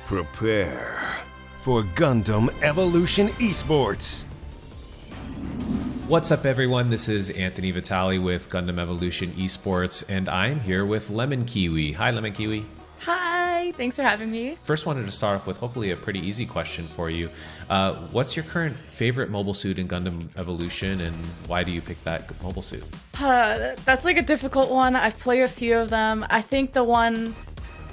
Prepare for Gundam Evolution Esports. What's up, everyone? This is Anthony Vitale with Gundam Evolution Esports, and I'm here with LemonKiwi. Hi, LemonKiwi. Hi, thanks for having me. First, wanted to start off with hopefully a pretty easy question for you. What's your current favorite mobile suit in Gundam Evolution, and why do you pick that mobile suit? That's like a difficult one. I've played a few of them. I think the one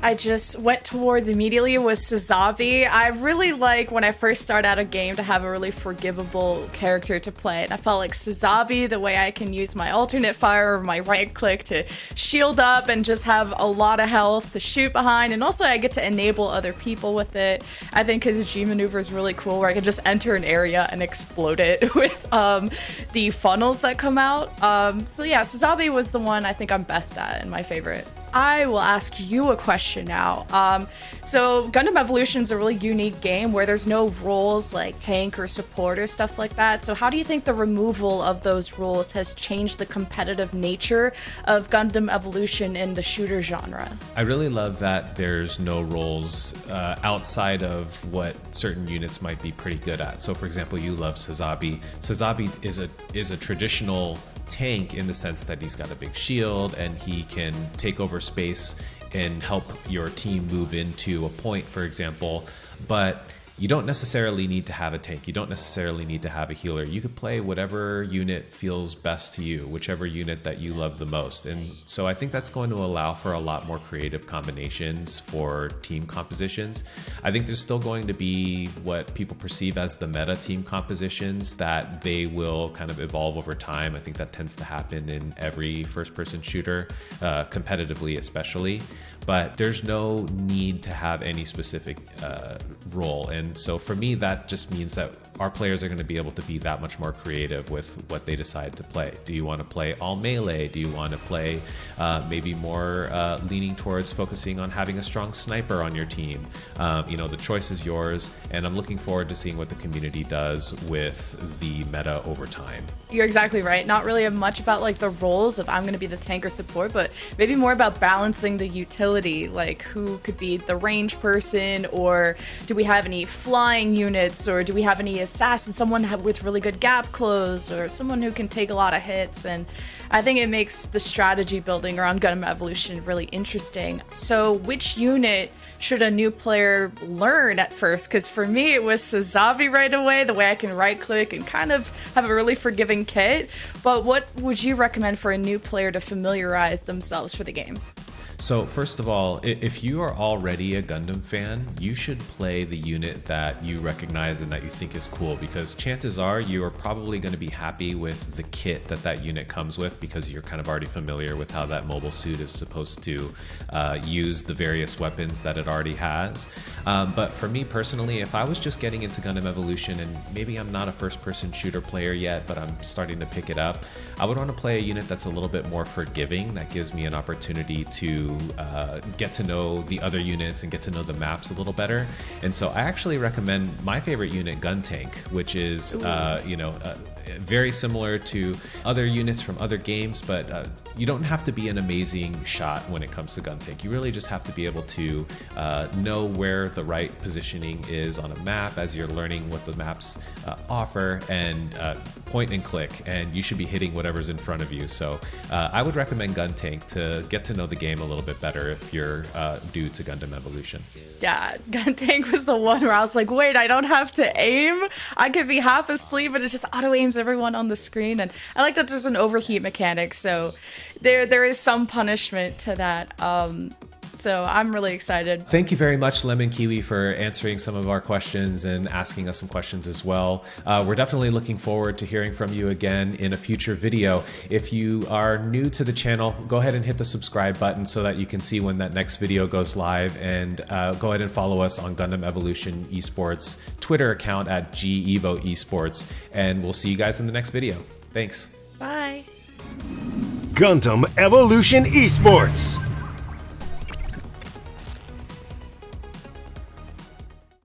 I just went towards immediately was Sazabi. I really like when I first start out a game to have a really forgivable character to play. And I felt like Sazabi, the way I can use my alternate fire or my right click to shield up and just have a lot of health to shoot behind. And also I get to enable other people with it. I think his G maneuver is really cool where I can just enter an area and explode it with the funnels that come out. So yeah, Sazabi was the one I think I'm best at and my favorite. I will ask you a question now. So Gundam Evolution is a really unique game where there's no roles like tank or support or stuff like that. So how do you think the removal of those roles has changed the competitive nature of Gundam Evolution in the shooter genre? I really love that there's no roles outside of what certain units might be pretty good at. So for example, you love Sazabi. Sazabi is a traditional tank in the sense that he's got a big shield and he can take over space and help your team move into a point, for example. But you don't necessarily need to have a tank. You don't necessarily need to have a healer. You could play whatever unit feels best to you, whichever unit that you love the most. And so I think that's going to allow for a lot more creative combinations for team compositions. I think there's still going to be what people perceive as the meta team compositions that they will kind of evolve over time. I think that tends to happen in every first-person shooter, competitively especially. But there's no need to have any specific role. And so for me, that just means that our players are going to be able to be that much more creative with what they decide to play. Do you want to play all melee? Do you want to play maybe more leaning towards focusing on having a strong sniper on your team? The choice is yours, and I'm looking forward to seeing what the community does with the meta over time. You're exactly right. Not really much about like the roles of I'm going to be the tank or support, but maybe more about balancing the utility, like who could be the range person, or do we have any flying units, or do we have any assassin, someone with really good gap close, or someone who can take a lot of hits. And I think it makes the strategy building around Gundam Evolution really interesting. So which unit should a new player learn at first? Because for me, it was Sazabi right away, the way I can right click and kind of have a really forgiving kit. But what would you recommend for a new player to familiarize themselves for the game? So first of all, if you are already a Gundam fan, you should play the unit that you recognize and that you think is cool, because chances are you are probably going to be happy with the kit that unit comes with, because you're kind of already familiar with how that mobile suit is supposed to use the various weapons that it already has. But for me personally, if I was just getting into Gundam Evolution and maybe I'm not a first-person shooter player yet, but I'm starting to pick it up, I would want to play a unit that's a little bit more forgiving, that gives me an opportunity to get to know the other units and get to know the maps a little better. And so I actually recommend my favorite unit, Guntank, which is very similar to other units from other games, but you don't have to be an amazing shot when it comes to Guntank. You really just have to be able to know where the right positioning is on a map as you're learning what the maps offer, and point and click, and you should be hitting whatever's in front of you. So I would recommend Guntank to get to know the game a little bit better if you're new to Gundam Evolution. Yeah, Guntank was the one where I was like, wait, I don't have to aim? I could be half asleep and it just auto-aims everyone on the screen. And I like that there's an overheat mechanic, so there is some punishment to that. So I'm really excited. Thank you very much, LemonKiwi, for answering some of our questions and asking us some questions as well. We're definitely looking forward to hearing from you again in a future video. If you are new to the channel, go ahead and hit the subscribe button so that you can see when that next video goes live, and go ahead and follow us on Gundam Evolution Esports Twitter account at GEVO Esports, and we'll see you guys in the next video. Thanks. Bye. Gundam Evolution Esports.